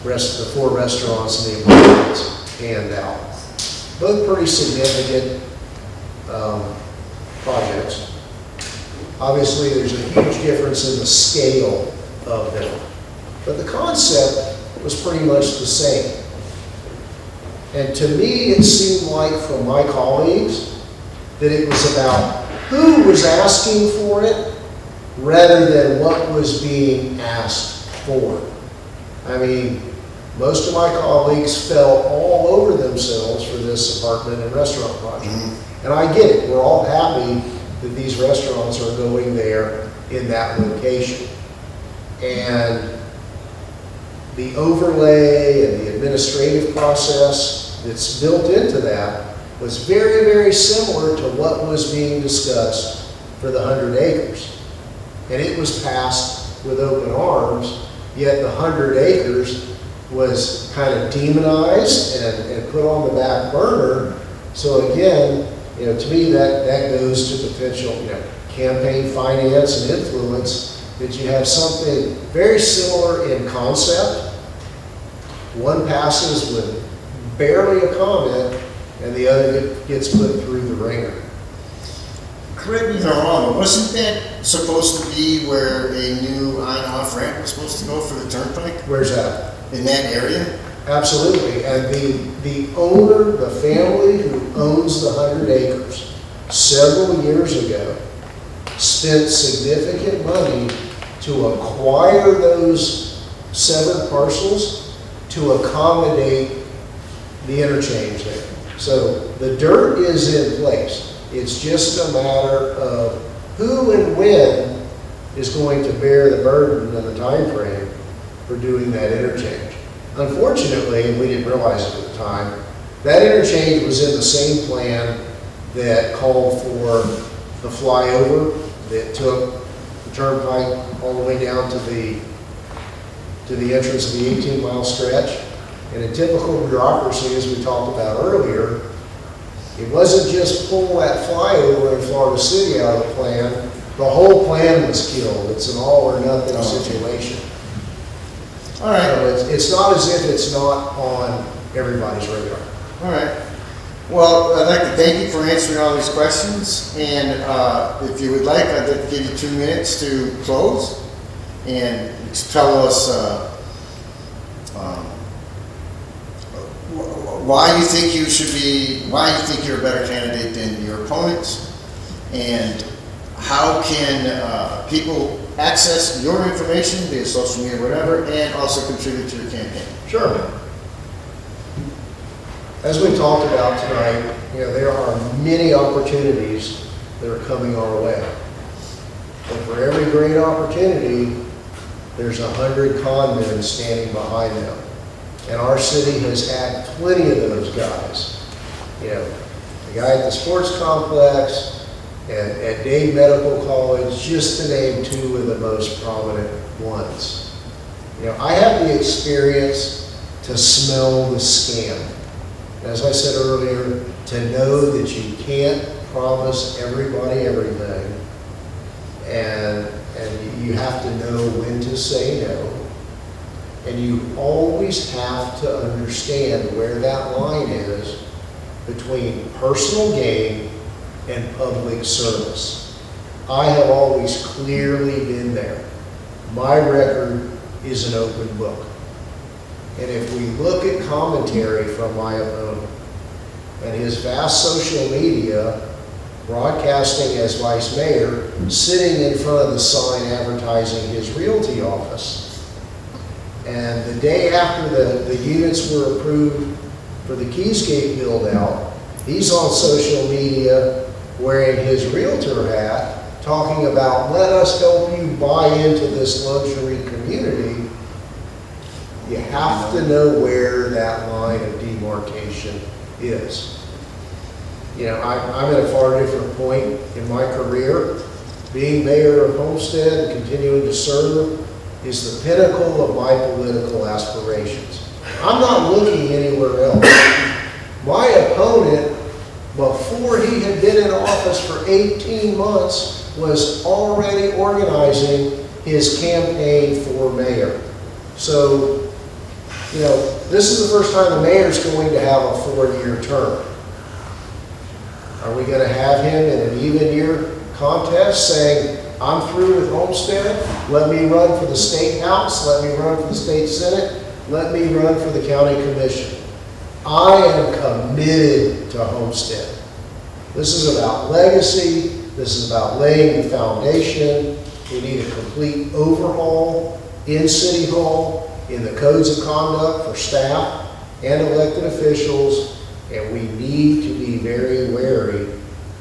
the 4 restaurants and the apartments panned out. Both pretty significant projects. Obviously, there's a huge difference in the scale of them, but the concept was pretty much the same. And to me, it seemed like from my colleagues that it was about who was asking for it rather than what was being asked for. I mean, most of my colleagues fell all over themselves for this apartment and restaurant project. And I get it, we're all happy that these restaurants are going there in that location. And the overlay and the administrative process that's built into that was very, very similar to what was being discussed for the 100 acres. And it was passed with open arms, yet the 100 acres was kind of demonized and put on the back burner. So again, you know, to me that goes to potential, you know, campaign finance and influence, that you have something very similar in concept. One passes with barely a comment and the other gets put through the ringer. Correct me if I'm wrong, but wasn't that supposed to be where a new on-off ramp was supposed to go for the turnpike? Where's that? In that area? Absolutely, and the owner, the family who owns the 100 acres, several years ago, spent significant money to acquire those 7 parcels to accommodate the interchange there. So the dirt is in place. It's just a matter of who and when is going to bear the burden and the time frame for doing that interchange. Unfortunately, and we didn't realize it at the time, that interchange was in the same plan that called for the flyover that took the turnpike all the way down to the entrance of the 18-mile stretch. And in typical bureaucracy, as we talked about earlier, it wasn't just pull that flyover in Florida City out of the plan. The whole plan was killed. It's an all or nothing situation. All right. So it's not as if it's not on everybody's radar. All right. Well, I'd like to thank you for answering all these questions. And if you would like, I'd like to give you 2 minutes to close and tell us why you think you're a better candidate than your opponents, and how can people access your information via social media, whatever, and also contribute to your campaign. Sure. As we talked about tonight, there are many opportunities that are coming our way. And for every great opportunity, there's 100 con men standing behind them. And our city has had plenty of those guys. The guy at the sports complex, at Dade Medical College, just to name two of the most prominent ones. I have the experience to smell the scam. As I said earlier, to know that you can't promise everybody everything, and you have to know when to say no, and you always have to understand where that line is between personal gain and public service. I have always clearly been there. My record is an open book. And if we look at commentary from my opponent and his vast social media, broadcasting as vice mayor, sitting in front of the sign advertising his realty office, and the day after the units were approved for the Keyscape build-out, he's on social media wearing his realtor hat, talking about, let us help you buy into this luxury community. You have to know where that line of demarcation is. I'm at a far different point in my career. Being mayor of Homestead and continuing to serve is the pinnacle of my political aspirations. I'm not looking anywhere else. My opponent, before he had been in office for 18 months, was already organizing his campaign for mayor. So, this is the first time the mayor's going to have a 4-year term. Are we going to have him in an even year contest saying, I'm through with Homestead, let me run for the state house, let me run for the state senate, let me run for the county commission? I am committed to Homestead. This is about legacy. This is about laying the foundation. We need a complete overhaul in City Hall, in the codes of conduct for staff and elected officials, and we need to be very wary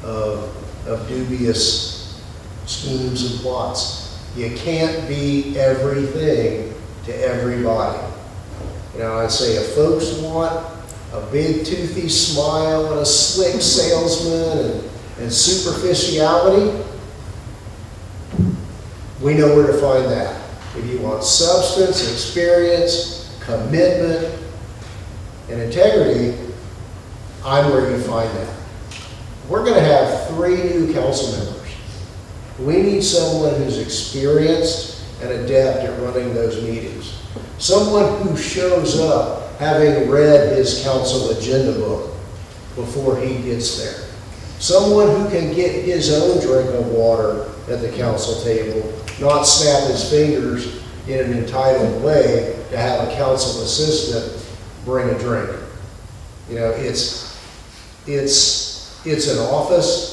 of dubious schemes and plots. You can't be everything to everybody. I'd say if folks want a big toothy smile and a slick salesman and superficiality, we know where to find that. If you want substance, experience, commitment, and integrity, I'm where you find that. We're going to have 3 new council members. We need someone who's experienced and adept at running those meetings. Someone who shows up having read his council agenda book before he gets there. Someone who can get his own drink of water at the council table, not snap his fingers in an entitled way to have a council assistant bring a drink. It's an office.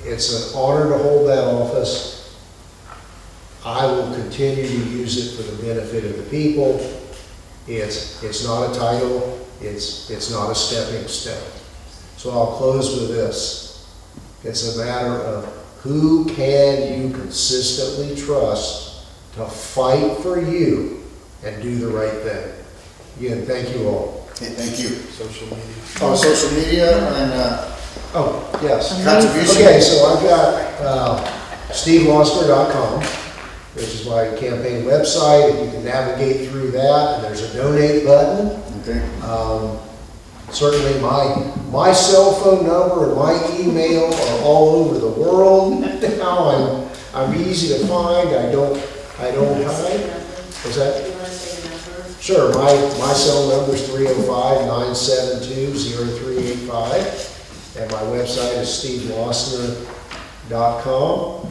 It's an honor to hold that office. I will continue to use it for the benefit of the people. It's not a title. It's not a stepping stone. So I'll close with this. It's a matter of who can you consistently trust to fight for you and do the right thing. Again, thank you all. Okay, thank you. Social media. Oh, social media and Yes. contribution. Okay, so I've got stevemosner.com, which is my campaign website. You can navigate through that, and there's a donate button. Okay. Certainly my cell phone number and my email are all over the world now. I'm easy to find. I don't hide. What's that? Do you want to say the number? Sure. My cell number is 305-972-0385. And my website is stevemosner.com.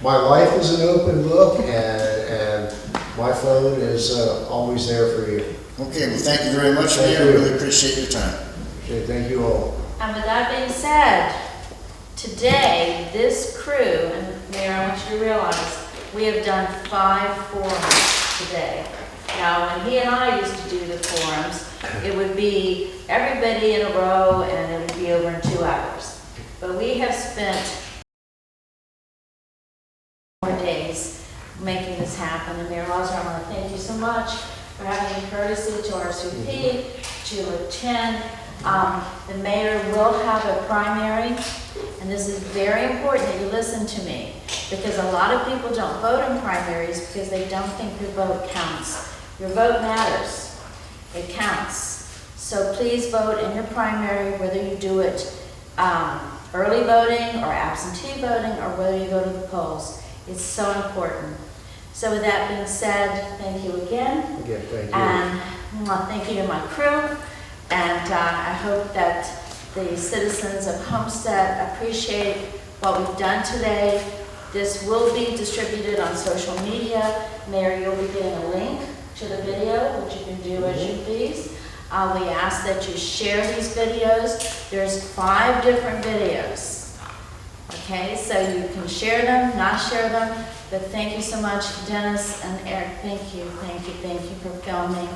My life is an open book, and my phone is always there for you. Okay, well, thank you very much, Thank Mayor. I you. really appreciate your time. Okay, thank you all. And with that being said, today, this crew, and Mayor, I want you to realize, We have done 5 forums today. Now, when he and I used to do the forums, it would be everybody in a row and it would be over in 2 hours. But we have spent more days making this happen. And Mayor Hauser, I want to thank you so much for having the courtesy to RSVP, to attend. The mayor will have a primary, and this is very important that you listen to me, because a lot of people don't vote in primaries because they don't think your vote counts. Your vote matters. It counts. So please vote in your primary, whether you do it early voting or absentee voting or whether you go to the polls. It's so important. So with that being said, thank you again. Again, thank you. And thank you to my crew. And I hope that the citizens of Homestead appreciate what we've done today. This will be distributed on social media. Mayor, you'll be getting a link to the video, which you can do as you please. We ask that you share these videos. There's 5 different videos. Okay, so you can share them, not share them. But thank you so much, Dennis and Eric. Thank you for filming.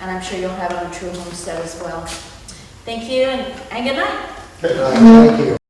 And I'm sure you'll have it on True Homestead as well. Thank you and good night. Good night, thank you.